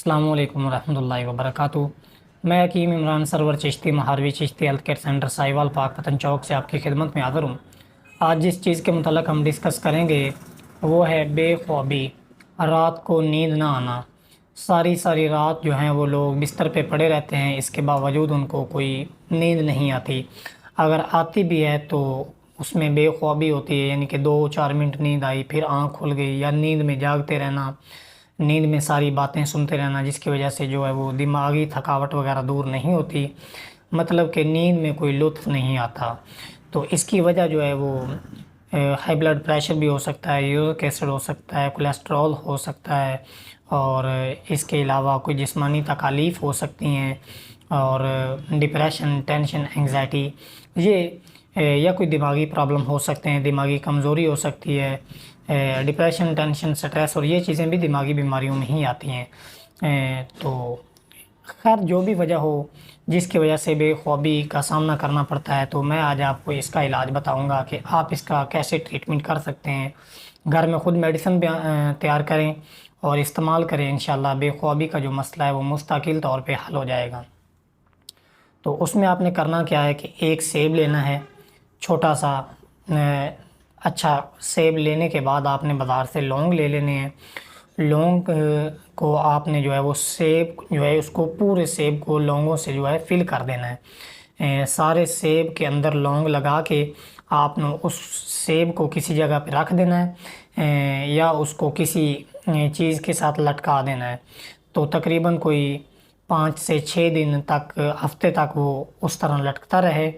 अस्सलाम वालेकुम रहमतुल्लाहि व बरकातुहू। मैं Hakim Imran Sarwar Chishti Maharvi Chishti health care centre Sahiwal Pakpattan चौक से आपकी खिदमत में हाज़िर हूँ। आज जिस चीज़ के मुताल्लिक़ हम डिस्कस करेंगे वो है बेख्वाबी, रात को नींद ना आना। सारी सारी रात जो है वो लोग बिस्तर पे पड़े रहते हैं, इसके बावजूद उनको कोई नींद नहीं आती। अगर आती भी है तो उसमें बेख्वाबी होती है, यानी कि 2-4 मिनट नींद आई फिर आँख खुल गई, या नींद में जागते रहना, नींद में सारी बातें सुनते रहना, जिसकी वजह से जो है वो दिमागी थकावट वगैरह दूर नहीं होती, मतलब कि नींद में कोई लुत्फ़ नहीं आता। तो इसकी वजह जो है वो हाई ब्लड प्रेशर भी हो सकता है, यूरिक एसिड हो सकता है, कोलेस्ट्रॉल हो सकता है, और इसके अलावा कोई जिस्मानी तकालीफ़ हो सकती हैं, और डिप्रेशन, टेंशन, एंग्जाइटी, ये या कोई दिमागी प्रॉब्लम हो सकते हैं, दिमागी कमज़ोरी हो सकती है। डिप्रेशन, टेंशन, स्ट्रेस और ये चीज़ें भी दिमागी बीमारियों में ही आती हैं। तो खैर जो भी वजह हो जिसकी वजह से बेख्वाबी का सामना करना पड़ता है, तो मैं आज आपको इसका इलाज बताऊंगा कि आप इसका कैसे ट्रीटमेंट कर सकते हैं। घर में ख़ुद मेडिसिन तैयार करें और इस्तेमाल करें, इंशाल्लाह बेख्वाबी का जो मसला है वो मुस्तकिल तौर पे हल हो जाएगा। तो उसमें आपने करना क्या है कि एक सेब लेना है, छोटा सा अच्छा सेब लेने के बाद आपने बाज़ार से लौंग ले लेने हैं। लौंग को आपने जो है वो सेब जो है उसको पूरे सेब को लौंगों से जो है फिल कर देना है। सारे सेब के अंदर लौंग लगा के आपने उस सेब को किसी जगह पे रख देना है, या उसको किसी चीज़ के साथ लटका देना है। तो तकरीबन कोई 5 से 6 दिन तक, हफ्ते तक वो उस तरह लटकता रहे।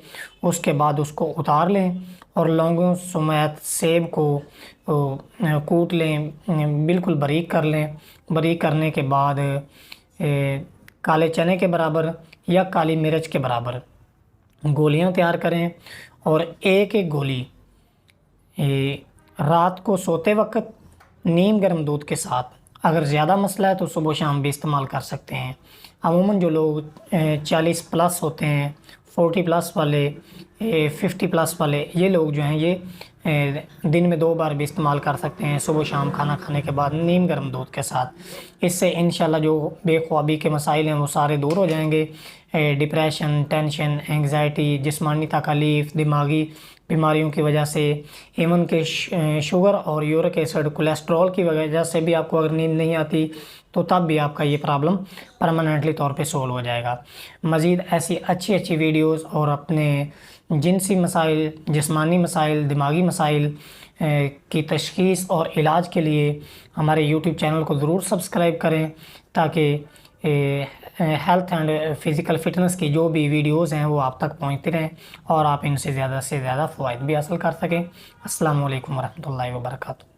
उसके बाद उसको उतार लें और लौंगों समेत सेब को कूट लें, बिल्कुल बारीक कर लें। बारीक करने के बाद काले चने के बराबर या काली मिर्च के बराबर गोलियां तैयार करें, और एक एक गोली रात को सोते वक्त नीम गर्म दूध के साथ, अगर ज़्यादा मसला है तो सुबह शाम भी इस्तेमाल कर सकते हैं। अमूमन जो लोग 40 प्लस होते हैं, 40 प्लस वाले, 50 प्लस वाले, ये लोग जो हैं ये दिन में 2 बार भी इस्तेमाल कर सकते हैं, सुबह शाम खाना खाने के बाद नीम गर्म दूध के साथ। इससे इंशाल्लाह जो बेख्वाबी के मसाइल हैं वो सारे दूर हो जाएंगे। डिप्रेशन, टेंशन, एंग्जाइटी, जिस्मानी तकालीफ, दिमागी बीमारियों की वजह से, इवन के शुगर और यूरिक एसिड, कोलेस्ट्रॉल की वजह से भी आपको अगर नींद नहीं आती तो तब भी आपका ये प्रॉब्लम परमानेंटली तौर पे सोल्व हो जाएगा। मज़ीद ऐसी अच्छी अच्छी वीडियोस और अपने जिनसी मसाइल, जिस्मानी मसाइल, दिमागी मसाइल की तशख़ीस और इलाज के लिए हमारे यूट्यूब चैनल को ज़रूर सब्सक्राइब करें, ताकि हेल्थ एंड फ़िज़िकल फ़िटनेस की जो भी वीडियोस हैं वो आप तक पहुंचती रहें और आप इनसे ज़्यादा से ज़्यादा फ़वाइद भी हासिल कर सकें। अस्सलाम वालेकुम रहमतुल्लाहि व बरकातुहू।